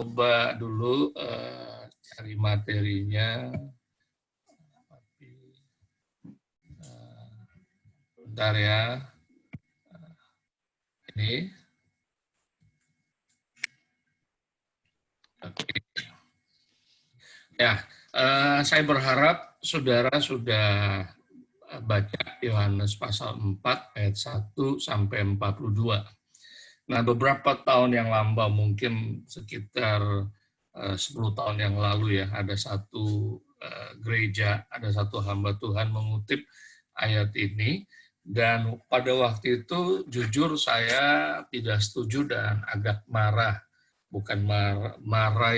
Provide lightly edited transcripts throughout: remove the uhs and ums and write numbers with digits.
coba dulu cari materinya. Bentar ya. Ini. Oke. Ya, saya berharap saudara sudah baca Yohanes pasal 4 ayat 1 sampai 42. Nah, beberapa tahun yang lampau, mungkin sekitar 10 tahun yang lalu ya, ada satu gereja, ada satu hamba Tuhan mengutip ayat ini, dan pada waktu itu jujur saya tidak setuju dan agak marah. Bukan marah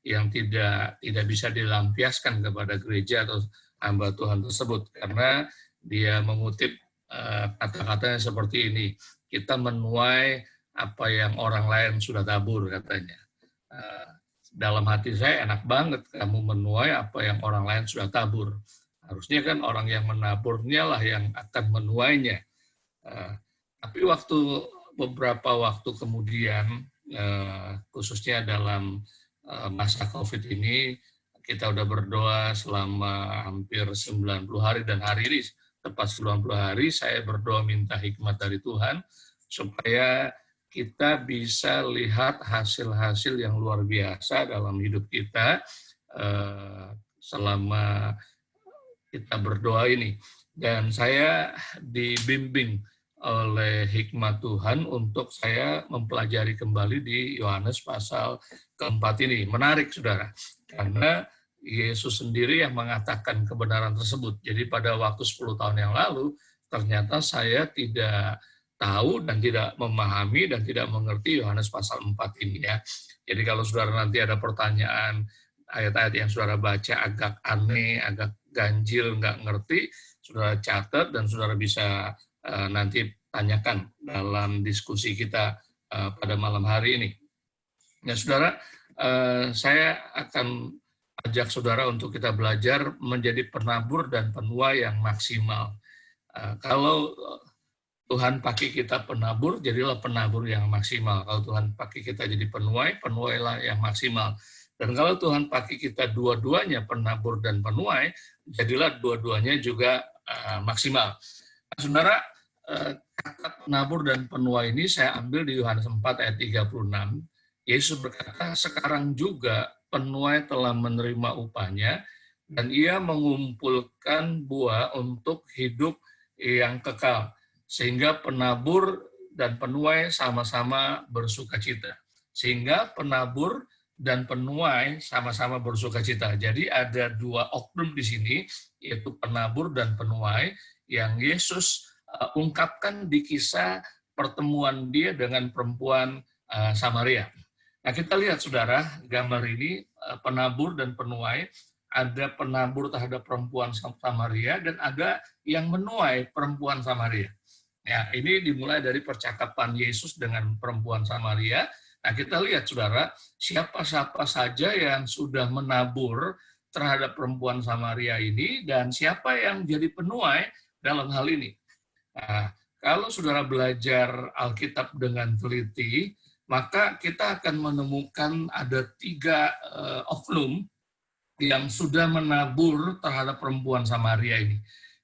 yang tidak bisa dilampiaskan kepada gereja atau hamba Tuhan tersebut, karena dia mengutip kata-katanya seperti ini, kita menuai apa yang orang lain sudah tabur, katanya. Dalam hati saya, enak banget kamu menuai apa yang orang lain sudah tabur. Harusnya kan orang yang menaburnya lah yang akan menuainya. Tapi beberapa waktu kemudian, khususnya dalam masa COVID ini, kita udah berdoa selama hampir 90 hari, dan hari ini tepat 90 hari saya berdoa minta hikmat dari Tuhan supaya kita bisa lihat hasil-hasil yang luar biasa dalam hidup kita selama kita berdoa ini. Dan saya dibimbing oleh hikmat Tuhan untuk saya mempelajari kembali di Yohanes pasal keempat ini. Menarik, saudara, karena Yesus sendiri yang mengatakan kebenaran tersebut. Jadi pada waktu 10 tahun yang lalu, ternyata saya tidak tahu dan tidak memahami dan tidak mengerti Yohanes pasal 4 ini ya. Jadi kalau saudara nanti ada pertanyaan, ayat-ayat yang saudara baca agak aneh, agak ganjil, nggak ngerti, saudara catat dan saudara bisa nanti tanyakan dalam diskusi kita pada malam hari ini. Ya, saudara, saya akan ajak saudara untuk kita belajar menjadi penabur dan penuai yang maksimal. Kalau Tuhan pakai kita penabur, jadilah penabur yang maksimal. Kalau Tuhan pakai kita jadi penuai, penuailah yang maksimal. Dan kalau Tuhan pakai kita dua-duanya, penabur dan penuai, jadilah dua-duanya juga maksimal. Nah, saudara, kata penabur dan penuai ini saya ambil di Yohanes 4 ayat 36. Yesus berkata, sekarang juga penuai telah menerima upahnya, dan ia mengumpulkan buah untuk hidup yang kekal, sehingga penabur dan penuai sama-sama bersukacita. Sehingga penabur dan penuai sama-sama bersukacita. Jadi ada dua oknum di sini, yaitu penabur dan penuai, yang Yesus ungkapkan di kisah pertemuan dia dengan perempuan Samaria. Nah, kita lihat, saudara, gambar ini, penabur dan penuai. Ada penabur terhadap perempuan Samaria dan ada yang menuai perempuan Samaria. Ya, ini dimulai dari percakapan Yesus dengan perempuan Samaria. Nah, kita lihat, saudara, siapa-siapa saja yang sudah menabur terhadap perempuan Samaria ini dan siapa yang jadi penuai dalam hal ini. Nah, kalau saudara belajar Alkitab dengan teliti, maka kita akan menemukan ada 3 oknum yang sudah menabur terhadap perempuan Samaria ini.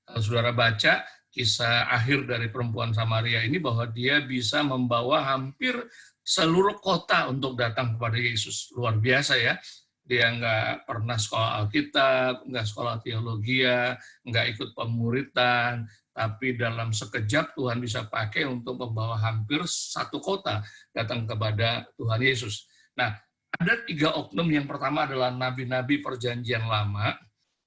Kalau saudara baca kisah akhir dari perempuan Samaria ini, bahwa dia bisa membawa hampir seluruh kota untuk datang kepada Yesus. Luar biasa ya. Dia nggak pernah sekolah Alkitab, nggak sekolah teologi, nggak ikut pemuritan, tapi dalam sekejap Tuhan bisa pakai untuk membawa hampir satu kota datang kepada Tuhan Yesus. Nah, ada 3 oknum. Yang pertama adalah nabi-nabi perjanjian lama,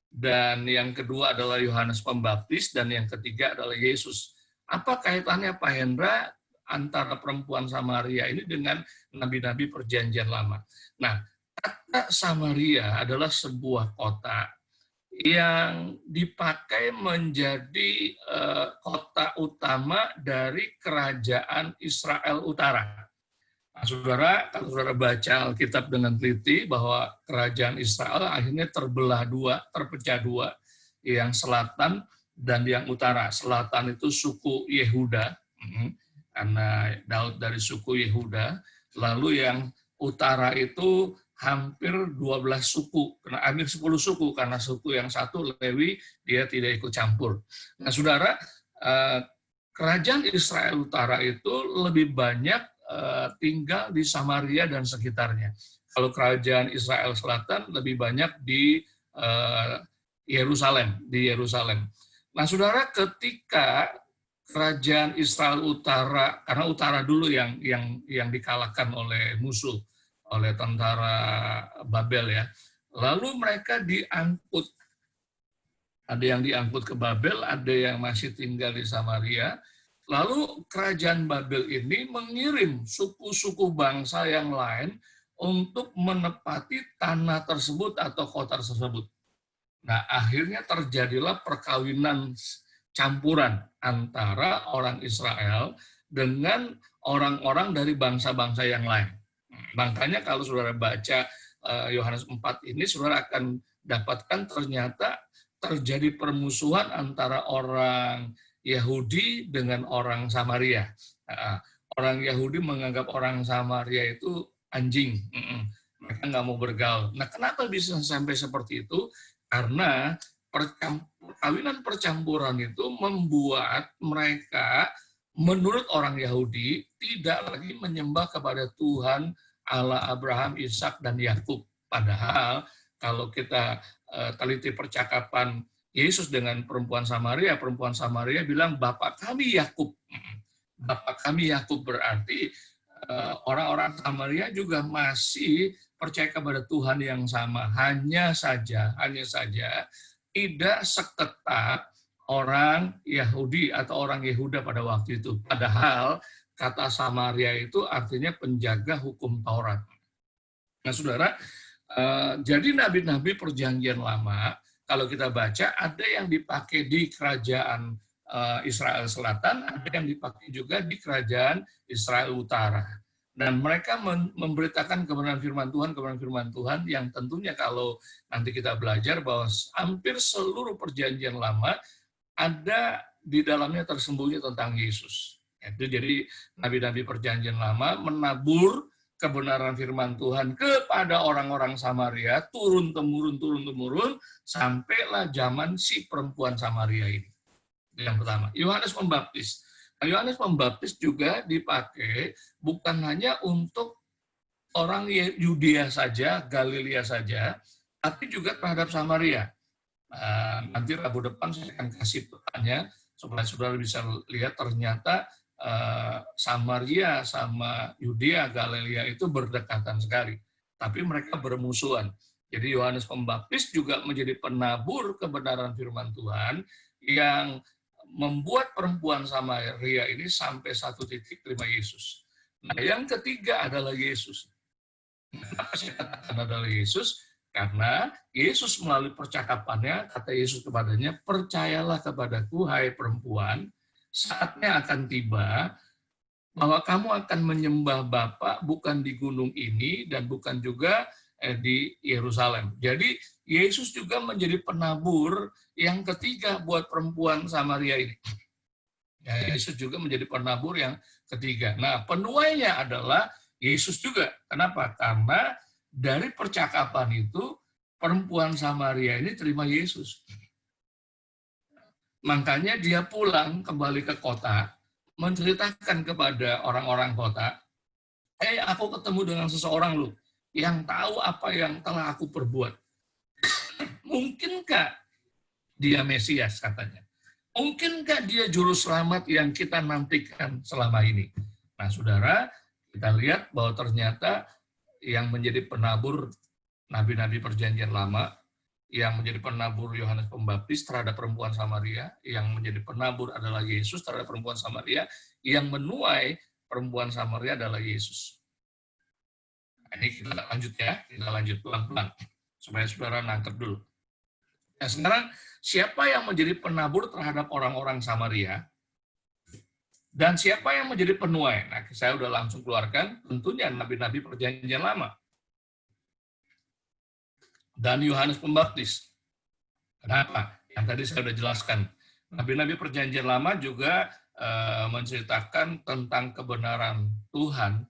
dan yang kedua adalah Yohanes Pembaptis, dan yang ketiga adalah Yesus. Apa kaitannya, Pak Hendra, antara perempuan Samaria ini dengan nabi-nabi perjanjian lama? Nah, kata Samaria adalah sebuah kota yang dipakai menjadi kota utama dari kerajaan Israel Utara. Nah, saudara, kalau saudara baca Alkitab dengan teliti, bahwa kerajaan Israel akhirnya terpecah dua, yang selatan dan yang utara. Selatan itu suku Yehuda, karena Daud dari suku Yehuda, lalu yang utara itu hampir 12 suku, hampir 10 suku, karena suku yang satu, Lewi, dia tidak ikut campur. Nah, saudara, kerajaan Israel Utara itu lebih banyak tinggal di Samaria dan sekitarnya. Kalau kerajaan Israel Selatan lebih banyak di Yerusalem, Nah, saudara, ketika kerajaan Israel Utara, karena utara dulu yang dikalahkan oleh musuh, oleh tentara Babel ya. Lalu mereka diangkut. Ada yang diangkut ke Babel, ada yang masih tinggal di Samaria. Lalu kerajaan Babel ini mengirim suku-suku bangsa yang lain untuk menepati tanah tersebut atau kota tersebut. Nah, akhirnya terjadilah perkawinan campuran antara orang Israel dengan orang-orang dari bangsa-bangsa yang lain. Makanya kalau saudara baca Yohanes 4 ini, saudara akan dapatkan ternyata terjadi permusuhan antara orang Yahudi dengan orang Samaria. Orang Yahudi menganggap orang Samaria itu anjing. Mereka nggak mau bergaul. Nah, kenapa bisa sampai seperti itu? Karena perkawinan percampuran itu membuat mereka, menurut orang Yahudi, tidak lagi menyembah kepada Tuhan Allah Abraham, Ishak, dan Yakub. Padahal kalau kita teliti percakapan Yesus dengan perempuan Samaria bilang, Bapak kami Yakub. Bapak kami Yakub berarti orang-orang Samaria juga masih percaya kepada Tuhan yang sama. Hanya saja tidak seketat orang Yahudi atau orang Yehuda pada waktu itu. Padahal kata Samaria itu artinya penjaga hukum Taurat. Nah, saudara, jadi nabi-nabi perjanjian lama, kalau kita baca, ada yang dipakai di kerajaan Israel Selatan, ada yang dipakai juga di kerajaan Israel Utara. Dan mereka memberitakan kebenaran firman Tuhan yang tentunya kalau nanti kita belajar bahwa hampir seluruh perjanjian lama ada di dalamnya tersembunyi tentang Yesus. Itu jadi nabi-nabi perjanjian lama menabur kebenaran firman Tuhan kepada orang-orang Samaria turun-temurun sampailah zaman si perempuan Samaria ini. Yang pertama, Yohanes Pembaptis. Yohanes Pembaptis juga dipakai bukan hanya untuk orang Yudea saja, Galilea saja, tapi juga terhadap Samaria. Nanti Rabu depan saya akan kasih petanya supaya saudara bisa lihat ternyata Samaria sama Yudea, Galilea itu berdekatan sekali. Tapi mereka bermusuhan. Jadi Yohanes Pembaptis juga menjadi penabur kebenaran firman Tuhan yang membuat perempuan Samaria ini sampai satu titik terima Yesus. Nah, yang ketiga adalah Yesus. Kenapa saya katakan adalah Yesus? Karena Yesus melalui percakapannya, kata Yesus kepadanya, percayalah kepadaku, hai perempuan, saatnya akan tiba bahwa kamu akan menyembah Bapa bukan di gunung ini dan bukan juga di Yerusalem. Jadi Yesus juga menjadi penabur yang ketiga buat perempuan Samaria ini. Ya, Yesus juga menjadi penabur yang ketiga. Nah, penuainya adalah Yesus juga. Kenapa? Karena dari percakapan itu perempuan Samaria ini terima Yesus. Makanya dia pulang kembali ke kota, menceritakan kepada orang-orang kota, aku ketemu dengan seseorang loh, yang tahu apa yang telah aku perbuat. Mungkinkah dia Mesias, katanya? Mungkinkah dia juru selamat yang kita nantikan selama ini? Nah, saudara, kita lihat bahwa ternyata yang menjadi penabur nabi-nabi perjanjian lama, yang menjadi penabur Yohanes Pembaptis terhadap perempuan Samaria, yang menjadi penabur adalah Yesus terhadap perempuan Samaria, yang menuai perempuan Samaria adalah Yesus. Nah, ini kita lanjut ya, kita lanjut pelan-pelan, supaya saudara nangkep dulu. Nah, sekarang, siapa yang menjadi penabur terhadap orang-orang Samaria, dan siapa yang menjadi penuai? Nah, saya udah langsung keluarkan, tentunya nabi-nabi perjanjian lama. Dan Yohanes Pembaptis. Kenapa? Yang tadi saya sudah jelaskan. Nabi-nabi perjanjian lama juga menceritakan tentang kebenaran Tuhan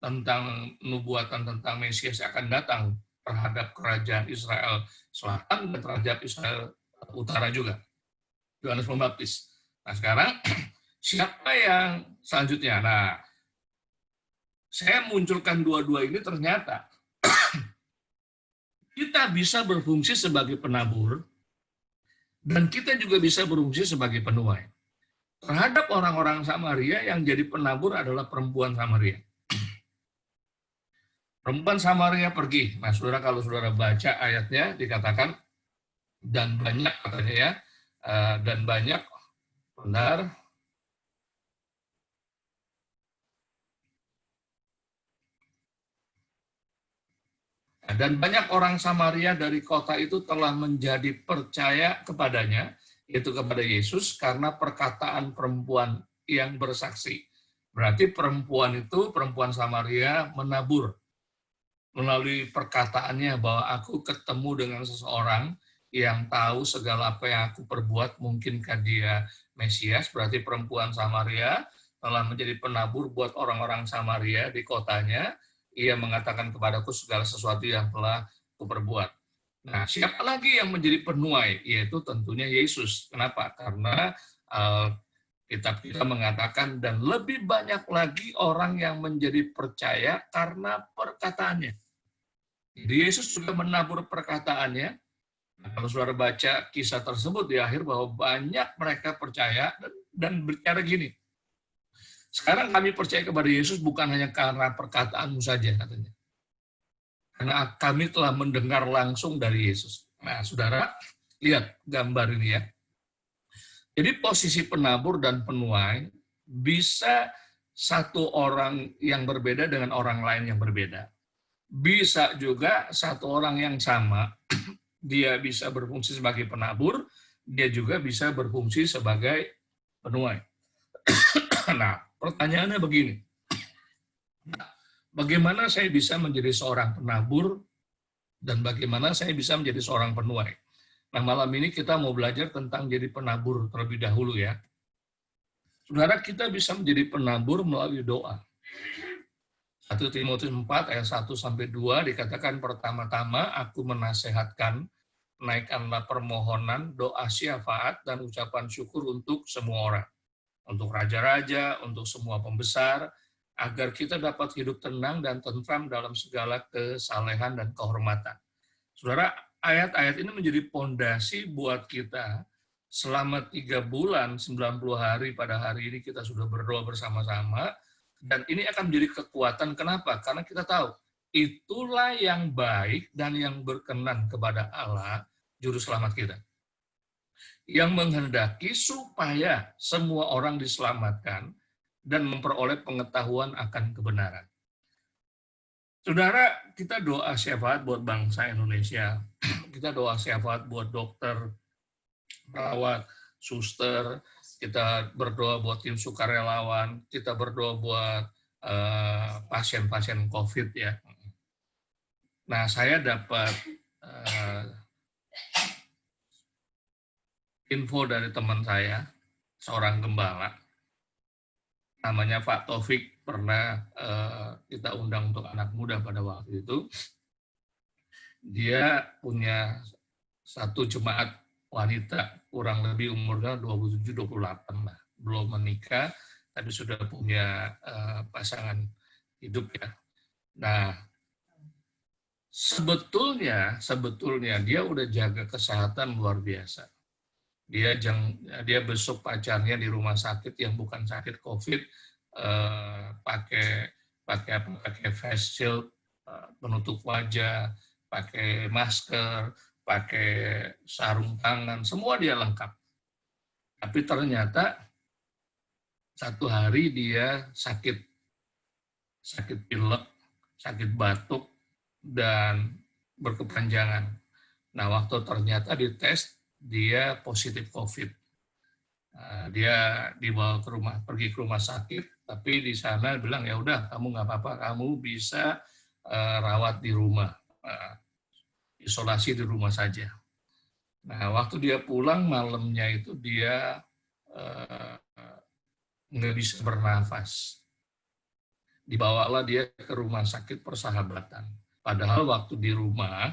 tentang nubuatan tentang Mesias akan datang terhadap kerajaan Israel Selatan dan terhadap Israel Utara juga. Yohanes Pembaptis. Nah sekarang siapa yang selanjutnya? Nah, saya munculkan dua-dua ini ternyata kita bisa berfungsi sebagai penabur dan kita juga bisa berfungsi sebagai penuai. Terhadap orang-orang Samaria yang jadi penabur adalah perempuan Samaria. Perempuan Samaria pergi. Nah, saudara kalau saudara baca ayatnya dikatakan dan banyak katanya ya, dan banyak benar. Dan banyak orang Samaria dari kota itu telah menjadi percaya kepadanya, yaitu kepada Yesus, karena perkataan perempuan yang bersaksi. Berarti perempuan Samaria menabur melalui perkataannya bahwa aku ketemu dengan seseorang yang tahu segala apa yang aku perbuat, mungkinkah dia Mesias. Berarti perempuan Samaria telah menjadi penabur buat orang-orang Samaria di kotanya. Ia mengatakan kepadaku segala sesuatu yang telah kuperbuat. Nah, siapa lagi yang menjadi penuai? Yaitu tentunya Yesus. Kenapa? Karena kitab kita mengatakan dan lebih banyak lagi orang yang menjadi percaya karena perkataannya. Jadi Yesus juga menabur perkataannya. Nah, kalau saudara baca kisah tersebut di akhir bahwa banyak mereka percaya dan berbicara gini. Sekarang kami percaya kepada Yesus bukan hanya karena perkataanmu saja katanya. Karena kami telah mendengar langsung dari Yesus. Nah, saudara lihat gambar ini ya. Jadi posisi penabur dan penuai bisa satu orang yang berbeda dengan orang lain yang berbeda. Bisa juga satu orang yang sama, dia bisa berfungsi sebagai penabur, dia juga bisa berfungsi sebagai penuai. Nah, pertanyaannya begini, bagaimana saya bisa menjadi seorang penabur dan bagaimana saya bisa menjadi seorang penuai? Nah, malam ini kita mau belajar tentang jadi penabur terlebih dahulu ya. Saudara, kita bisa menjadi penabur melalui doa. 1 Timotius 4 ayat 1-2 dikatakan pertama-tama aku menasehatkan naikkanlah permohonan, doa syafaat dan ucapan syukur untuk semua orang. Untuk raja-raja, untuk semua pembesar, agar kita dapat hidup tenang dan tentram dalam segala kesalehan dan kehormatan. Saudara, ayat-ayat ini menjadi pondasi buat kita selama 3 bulan, 90 hari pada hari ini kita sudah berdoa bersama-sama. Dan ini akan menjadi kekuatan. Kenapa? Karena kita tahu, itulah yang baik dan yang berkenan kepada Allah, Juru Selamat kita. Yang menghendaki supaya semua orang diselamatkan dan memperoleh pengetahuan akan kebenaran. Saudara, kita doa syafaat buat bangsa Indonesia. Kita doa syafaat buat dokter, perawat, suster, kita berdoa buat tim sukarelawan, kita berdoa buat pasien-pasien COVID ya. Nah, saya dapat info dari teman saya, seorang gembala, namanya Pak Taufik, pernah kita undang untuk anak muda pada waktu itu. Dia punya satu jemaat wanita, kurang lebih umurnya 27-28 lah, belum menikah, tapi sudah punya pasangan hidup ya. Nah, sebetulnya dia udah jaga kesehatan luar biasa. Dia besok pacarnya di rumah sakit yang bukan sakit COVID, pakai face shield, penutup wajah, pakai masker, pakai sarung tangan, semua dia lengkap. Tapi ternyata satu hari dia sakit pilek, sakit batuk, dan berkepanjangan. Nah, waktu ternyata dites, dia positif COVID. Dia dibawa pergi ke rumah sakit, tapi di sana bilang, ya udah, kamu nggak apa-apa, kamu bisa rawat di rumah, isolasi di rumah saja. Nah, waktu dia pulang malamnya itu dia nggak bisa bernafas. dibawalah dia ke rumah sakit Persahabatan. Padahal waktu di rumah,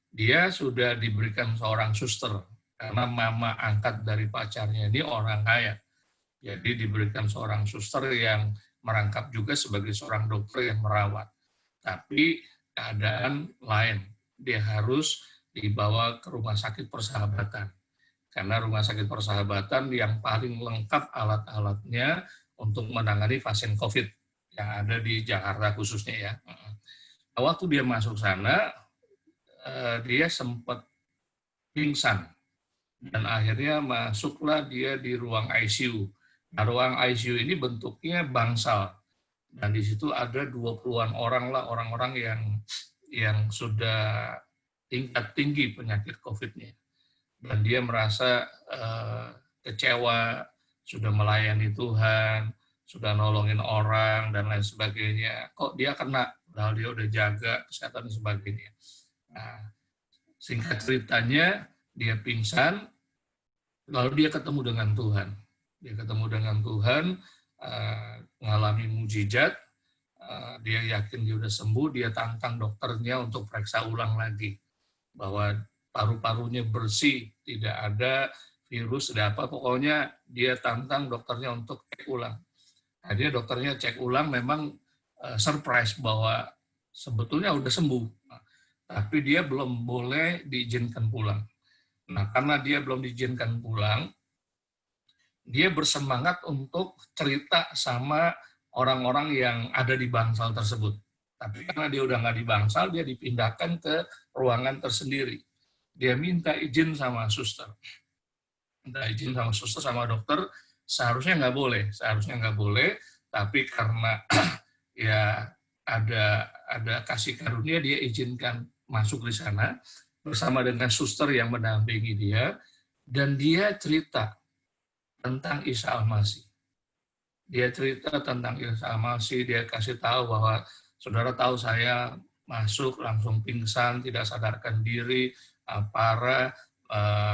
dia sudah diberikan seorang suster, karena mama angkat dari pacarnya ini orang kaya. Jadi diberikan seorang suster yang merangkap juga sebagai seorang dokter yang merawat. Tapi keadaan lain, dia harus dibawa ke rumah sakit Persahabatan. Karena rumah sakit Persahabatan yang paling lengkap alat-alatnya untuk menangani pasien COVID yang ada di Jakarta khususnya ya. Waktu dia masuk sana, dia sempat pingsan. Dan akhirnya masuklah dia di ruang ICU. Nah, ruang ICU ini bentuknya bangsal. Dan di situ ada 20-an orang lah, orang-orang yang sudah tingkat tinggi penyakit COVID-nya. Dan dia merasa kecewa, sudah melayani Tuhan, sudah nolongin orang, dan lain sebagainya. Kok dia kena, padahal dia udah jaga kesehatan dan sebagainya. Nah, singkat ceritanya, dia pingsan, lalu dia ketemu dengan Tuhan. Dia ketemu dengan Tuhan, mengalami mujizat, dia yakin dia udah sembuh, dia tantang dokternya untuk periksa ulang lagi. Bahwa paru-parunya bersih, tidak ada virus, tidak apa, pokoknya dia tantang dokternya untuk cek ulang. Nah, dia dokternya cek ulang memang surprise bahwa sebetulnya udah sembuh, tapi dia belum boleh diizinkan pulang. Nah, karena dia belum diizinkan pulang, dia bersemangat untuk cerita sama orang-orang yang ada di bangsal tersebut. Tapi karena dia udah nggak di bangsal, dia dipindahkan ke ruangan tersendiri. Dia minta izin sama suster. Minta izin sama suster, sama dokter, seharusnya nggak boleh, tapi karena ya ada kasih karunia, dia izinkan masuk di sana bersama dengan suster yang mendampingi dia, dan dia cerita tentang Isa Al-Masih. Dia cerita tentang Isa Al-Masih, dia kasih tahu bahwa saudara tahu saya masuk langsung pingsan, tidak sadarkan diri, parah,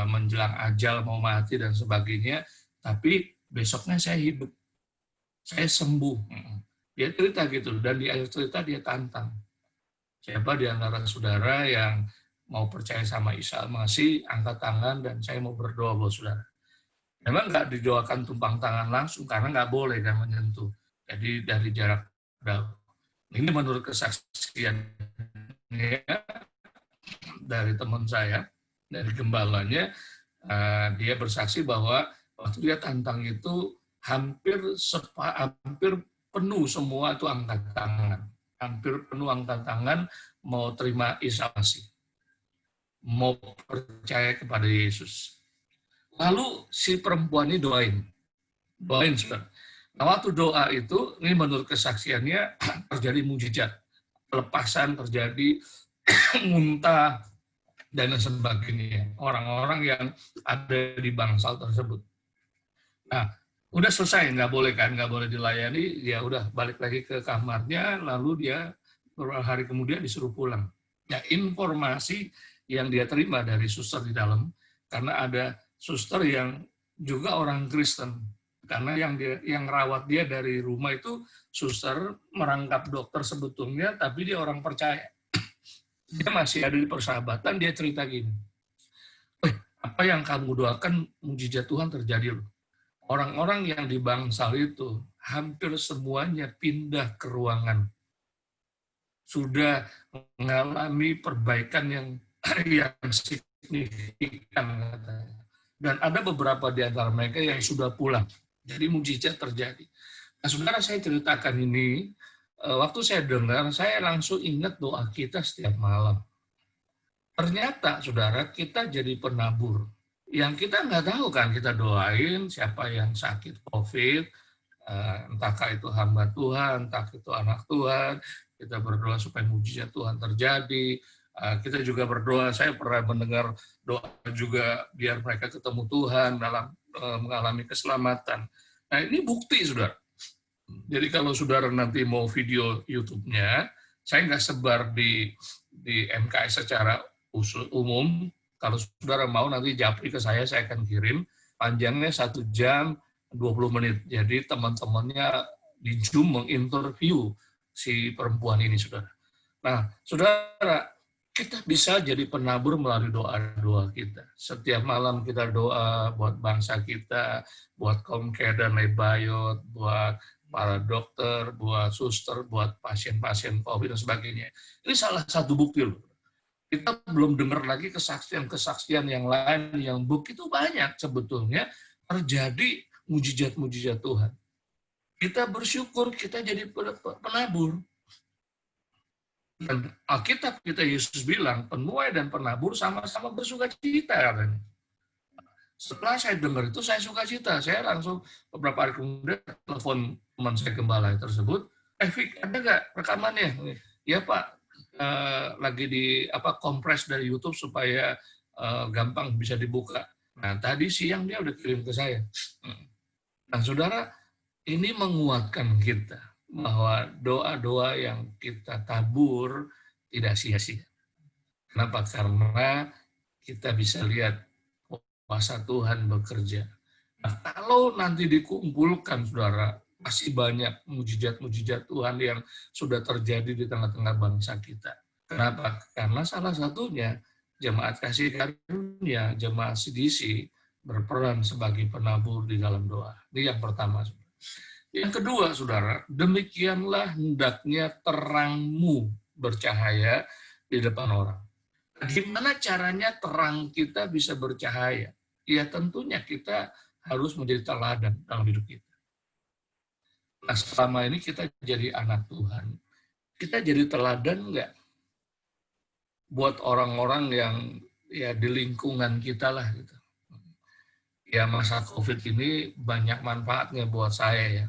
menjelang ajal mau mati dan sebagainya, tapi besoknya saya hidup, saya sembuh. Dia cerita gitu, dan di akhir cerita dia tantang. Siapa di antara saudara yang mau percaya sama Isa Al-Masih, angkat tangan dan saya mau berdoa buat saudara. Memang nggak didoakan tumpang tangan langsung, karena nggak boleh kan menyentuh. Jadi dari jarak jauh. Ini menurut kesaksian dari teman saya, dari gembalanya, dia bersaksi bahwa waktu dia tantang itu hampir penuh semua itu angkat tangan. Hampir penuh angkat tangan mau terima Isa Al-Masih, mau percaya kepada Yesus. Lalu si perempuan ini doain saudara. Nah, waktu doa itu, ini menurut kesaksiannya terjadi mujizat, pelepasan terjadi, muntah dan sebagainya. Orang-orang yang ada di bangsal tersebut. Nah, udah selesai, nggak boleh dilayani, ya udah balik lagi ke kamarnya, lalu dia beberapa hari kemudian disuruh pulang. Ya, informasi yang dia terima dari suster di dalam, karena ada suster yang juga orang Kristen, karena yang rawat dia dari rumah itu suster merangkap dokter sebetulnya, tapi dia orang percaya. Dia masih ada di Persahabatan, dia cerita gini, apa yang kamu doakan, mujizat Tuhan terjadi loh. Orang-orang yang di bangsal itu hampir semuanya pindah ke ruangan, sudah mengalami perbaikan yang signifikan katanya. Dan ada beberapa di antara mereka yang sudah pulang. Jadi mujizat terjadi. Nah, saudara, saya ceritakan ini, waktu saya dengar, saya langsung ingat doa kita setiap malam. Ternyata, saudara, kita jadi penabur. Yang kita nggak tahu kan, kita doain siapa yang sakit COVID, entahkah itu hamba Tuhan, entah itu anak Tuhan, kita berdoa supaya mujizat Tuhan terjadi. Kita juga berdoa, saya pernah mendengar doa juga biar mereka ketemu Tuhan dalam mengalami keselamatan. Nah, ini bukti, saudara. Jadi kalau saudara nanti mau video YouTube-nya, saya nggak sebar di MKS secara umum. Kalau saudara mau nanti japri ke saya akan kirim. Panjangnya 1 jam 20 menit. Jadi teman-temannya di Zoom menginterview si perempuan ini, saudara. Nah, saudara, kita bisa jadi penabur melalui doa-doa kita. Setiap malam kita doa buat bangsa kita, buat kaum Care dan Lebayot, buat para dokter, buat suster, buat pasien-pasien COVID dan sebagainya. Ini salah satu bukti loh. Kita belum dengar lagi kesaksian-kesaksian yang lain yang begitu banyak sebetulnya terjadi mujizat-mujizat Tuhan. Kita bersyukur kita jadi penabur. Dan Alkitab kita Yesus bilang penuai dan penabur sama-sama bersuka cita. Setelah saya dengar itu saya suka cita. Saya langsung beberapa hari kemudian telepon teman saya gembala tersebut. Fik, ada nggak rekamannya? Ya Pak, lagi di kompres dari YouTube supaya gampang bisa dibuka. Nah tadi siang dia udah kirim ke saya. Nah saudara, ini menguatkan kita bahwa doa-doa yang kita tabur tidak sia-sia. Kenapa? Karena kita bisa lihat kuasa Tuhan bekerja. Nah, kalau nanti dikumpulkan, saudara, masih banyak mujizat-mujizat Tuhan yang sudah terjadi di tengah-tengah bangsa kita. Kenapa? Karena salah satunya Jemaat Kasih Karunia, Jemaat CDC berperan sebagai penabur di dalam doa. Ini yang pertama. Yang kedua, saudara, demikianlah hendaknya terangmu bercahaya di depan orang. Gimana caranya terang kita bisa bercahaya? Ya tentunya kita harus menjadi teladan dalam hidup kita. Nah, selama ini kita jadi anak Tuhan, kita jadi teladan nggak buat orang-orang yang ya di lingkungan kita lah gitu. Ya masa COVID ini banyak manfaatnya buat saya ya.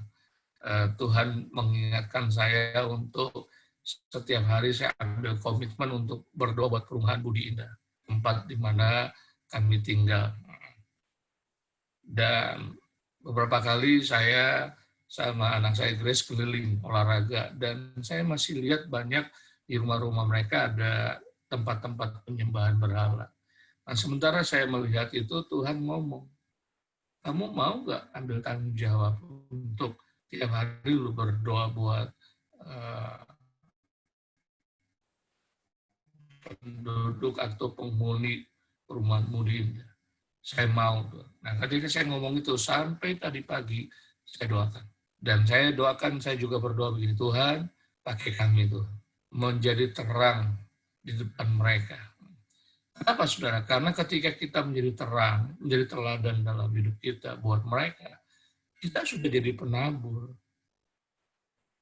Tuhan mengingatkan saya untuk setiap hari saya ambil komitmen untuk berdoa buat perumahan Budi Indah, tempat di mana kami tinggal. Dan beberapa kali saya sama anak saya Grace keliling olahraga, dan saya masih lihat banyak di rumah-rumah mereka ada tempat-tempat penyembahan berhala. Nah, sementara saya melihat itu, Tuhan ngomong, kamu mau nggak ambil tanggung jawab untuk tiap hari lu berdoa buat penduduk atau penghuni perumahan Budi Indah? Saya mau. Nah, ketika saya ngomong itu, sampai tadi pagi saya doakan. Dan saya doakan, saya juga berdoa begini, Tuhan, pakai kami itu menjadi terang di depan mereka. Kenapa, saudara? Karena ketika kita menjadi terang, menjadi teladan dalam hidup kita buat mereka, kita sudah jadi penabur.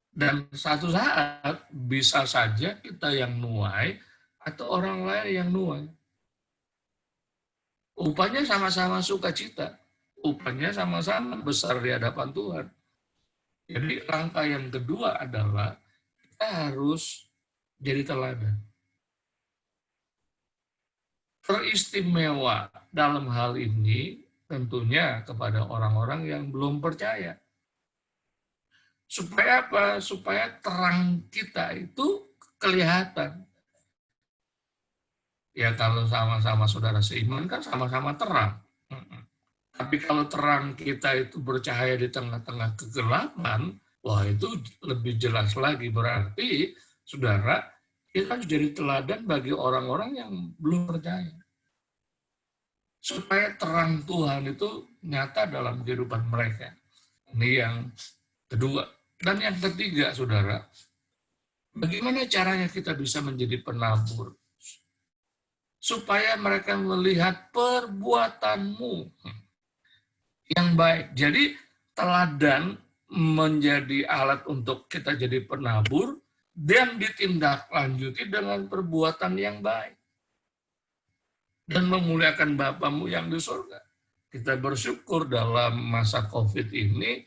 Dan satu saat bisa saja kita yang nuai atau orang lain yang nuai. Upahnya sama-sama sukacita, upahnya sama-sama besar di hadapan Tuhan. Jadi langkah yang kedua adalah kita harus jadi teladan. Teristimewa dalam hal ini tentunya kepada orang-orang yang belum percaya. Supaya apa? Supaya terang kita itu kelihatan. Ya kalau sama-sama saudara seiman kan sama-sama terang. Tapi kalau terang kita itu bercahaya di tengah-tengah kegelapan, wah itu lebih jelas lagi. Berarti, saudara, kita harus jadi teladan bagi orang-orang yang belum percaya. Supaya terang Tuhan itu nyata dalam kehidupan mereka. Ini yang kedua. Dan yang ketiga, saudara, bagaimana caranya kita bisa menjadi penabur? Supaya mereka melihat perbuatanmu yang baik. Jadi teladan menjadi alat untuk kita jadi penabur dan ditindaklanjuti dengan perbuatan yang baik. Dan memuliakan Bapamu yang di surga. Kita bersyukur dalam masa COVID ini,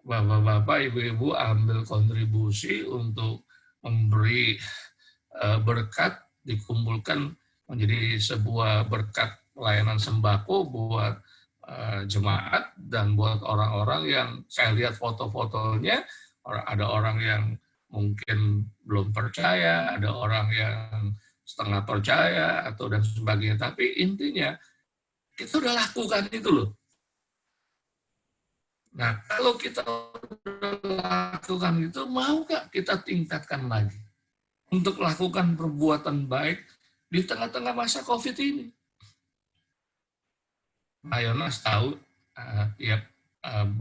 Bapak-bapak, Ibu-ibu ambil kontribusi untuk memberi berkat, dikumpulkan menjadi sebuah berkat pelayanan sembako buat jemaat dan buat orang-orang yang saya lihat foto-fotonya, ada orang yang mungkin belum percaya, ada orang yang setengah percaya atau dan sebagainya. Tapi intinya kita udah lakukan itu loh. Nah, kalau kita udah lakukan itu, mau nggak kita tingkatkan lagi untuk lakukan perbuatan baik di tengah-tengah masa COVID ini? Pak Yonas tahu tiap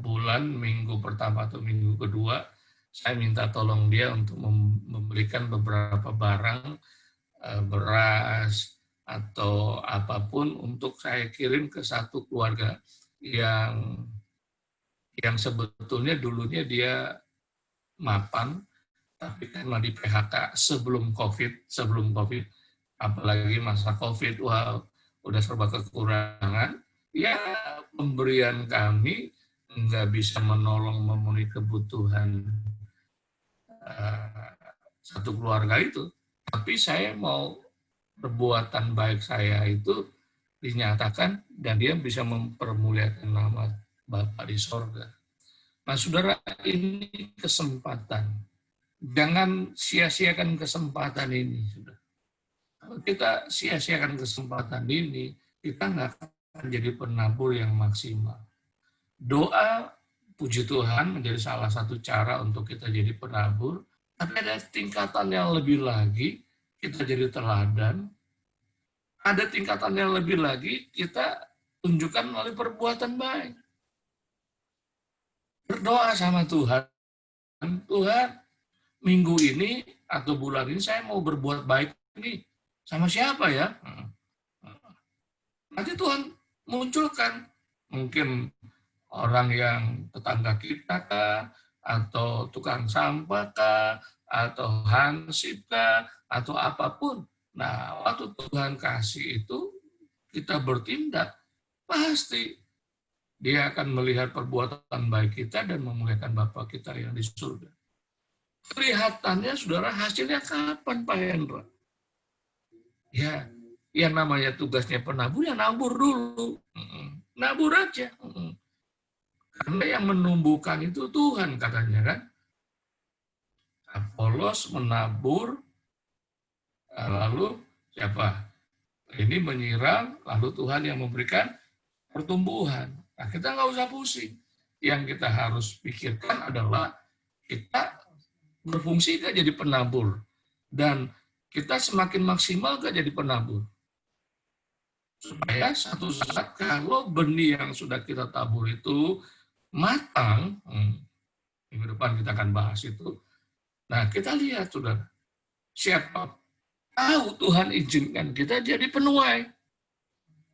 bulan, minggu pertama atau minggu kedua, saya minta tolong dia untuk memberikan beberapa barang, beras, atau apapun untuk saya kirim ke satu keluarga yang sebetulnya dulunya dia mapan, tapi karena di PHK sebelum COVID, apalagi masa COVID, wah udah serba kekurangan, ya pemberian kami nggak bisa menolong memenuhi kebutuhan satu keluarga itu. Tapi saya mau perbuatan baik saya itu dinyatakan dan dia bisa mempermuliakan nama Bapa di sorga. Nah, saudara, ini kesempatan. Jangan sia-siakan kesempatan ini. Kalau kita sia-siakan kesempatan ini, kita nggak akan jadi penabur yang maksimal. Doa, puji Tuhan, menjadi salah satu cara untuk kita jadi penabur. Tapi ada tingkatan yang lebih lagi, kita jadi teladan. Ada tingkatan yang lebih lagi, kita tunjukkan melalui perbuatan baik. Berdoa sama Tuhan, Tuhan, minggu ini atau bulan ini saya mau berbuat baik ini sama siapa ya? Nanti Tuhan munculkan mungkin orang yang tetangga kita kah, atau tukang sampah kah, atau hansip kah, atau apapun. Nah, waktu Tuhan kasih itu, kita bertindak, pasti dia akan melihat perbuatan baik kita dan memuliakan Bapa kita yang di surga. Kelihatannya, saudara, hasilnya kapan, Pak Hendra? Ya, yang namanya tugasnya penabur, ya nabur dulu. Nabur aja. Karena yang menumbuhkan itu Tuhan, katanya kan. Apolos menabur, lalu siapa? Ini menyiram, lalu Tuhan yang memberikan pertumbuhan. Nah, kita nggak usah pusing. Yang kita harus pikirkan adalah kita berfungsi gak jadi penabur. Dan kita semakin maksimal gak jadi penabur. Supaya satu saat kalau benih yang sudah kita tabur itu matang, minggu depan kita akan bahas itu. Nah, kita lihat, saudara, siapa tahu Tuhan izinkan kita jadi penuai.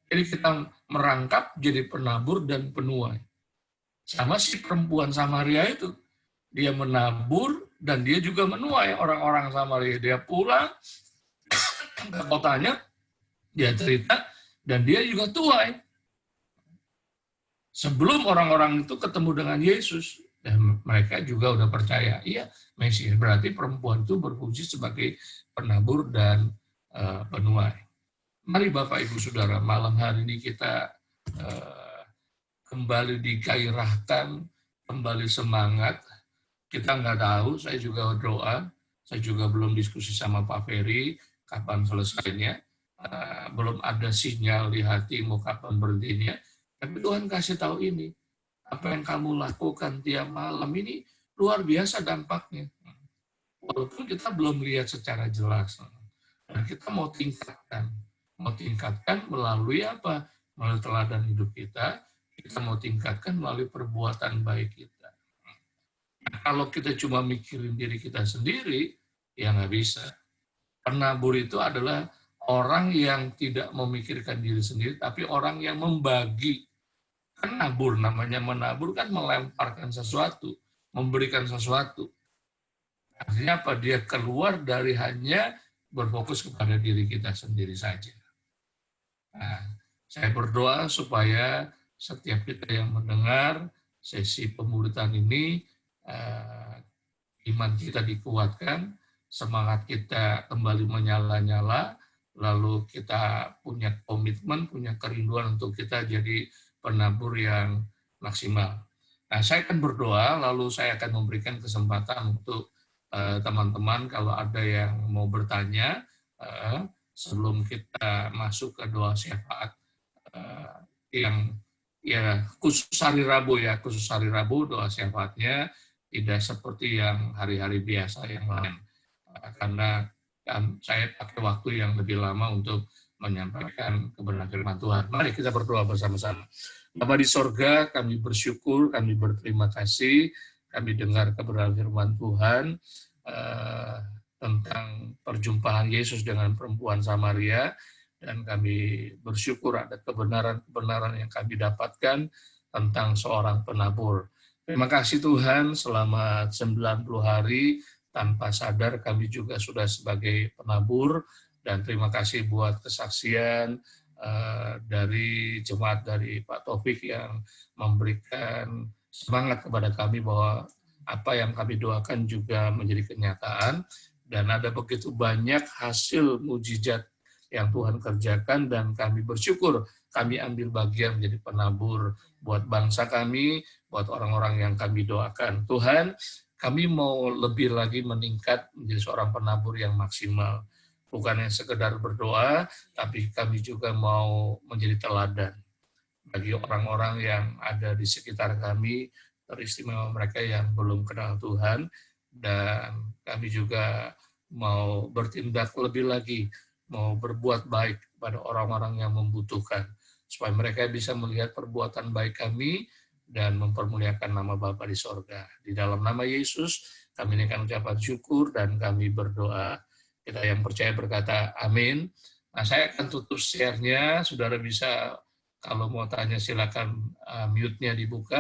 Jadi kita merangkap jadi penabur dan penuai. Sama si perempuan Samaria itu. Dia menabur dan dia juga menuai orang-orang Samaria. Dia pulang ke kotanya, dia cerita, dan dia juga tuai. Sebelum orang-orang itu ketemu dengan Yesus, dan mereka juga udah percaya, iya, Mesias. Berarti perempuan itu berfungsi sebagai penabur dan penuai. Mari Bapak Ibu Saudara, malam hari ini kita kembali digairahkan, kembali semangat. Kita nggak tahu, saya juga doa, saya juga belum diskusi sama Pak Ferry, kapan selesainya. Belum ada sinyal di hati mau kapan berhentinya. Tapi Tuhan kasih tahu ini, apa yang kamu lakukan tiap malam ini luar biasa dampaknya. Walaupun kita belum lihat secara jelas. Dan kita mau tingkatkan melalui apa? Melalui teladan hidup kita mau tingkatkan melalui perbuatan baik kita. Nah, kalau kita cuma mikirin diri kita sendiri, ya nggak bisa. Penabur itu adalah orang yang tidak memikirkan diri sendiri, tapi orang yang membagi. Menabur, namanya menabur kan melemparkan sesuatu, memberikan sesuatu. Artinya apa? Dia keluar dari hanya berfokus kepada diri kita sendiri saja. Nah, saya berdoa supaya setiap kita yang mendengar sesi pemuritan ini, iman kita dikuatkan, semangat kita kembali menyala-nyala, lalu kita punya komitmen, punya kerinduan untuk kita jadi penabur yang maksimal. Nah, saya akan berdoa, lalu saya akan memberikan kesempatan untuk teman-teman kalau ada yang mau bertanya sebelum kita masuk ke doa syafaat yang Ya, khusus hari Rabu ya, khusus hari Rabu doa syafaatnya tidak seperti yang hari-hari biasa yang lain. Karena saya pakai waktu yang lebih lama untuk menyampaikan kebenaran firman Tuhan. Mari kita berdoa bersama-sama. Bapa di sorga, kami bersyukur, kami berterima kasih, kami dengar kebenaran firman Tuhan tentang perjumpaan Yesus dengan perempuan Samaria, dan kami bersyukur ada kebenaran-kebenaran yang kami dapatkan tentang seorang penabur. Terima kasih Tuhan, selamat 90 hari tanpa sadar kami juga sudah sebagai penabur, dan terima kasih buat kesaksian dari jemaat dari Pak Taufik yang memberikan semangat kepada kami bahwa apa yang kami doakan juga menjadi kenyataan, dan ada begitu banyak hasil mujizat yang Tuhan kerjakan, dan kami bersyukur kami ambil bagian menjadi penabur buat bangsa kami, buat orang-orang yang kami doakan. Tuhan, kami mau lebih lagi meningkat menjadi seorang penabur yang maksimal. Bukan yang sekedar berdoa, tapi kami juga mau menjadi teladan bagi orang-orang yang ada di sekitar kami, teristimewa mereka yang belum kenal Tuhan, dan kami juga mau bertindak lebih lagi, mau berbuat baik pada orang-orang yang membutuhkan, supaya mereka bisa melihat perbuatan baik kami dan mempermuliakan nama Bapa di sorga. Di dalam nama Yesus, kami naikkan ucapan syukur dan kami berdoa. Kita yang percaya berkata, amin. Nah, saya akan tutup share-nya, saudara bisa kalau mau tanya silakan mute-nya dibuka.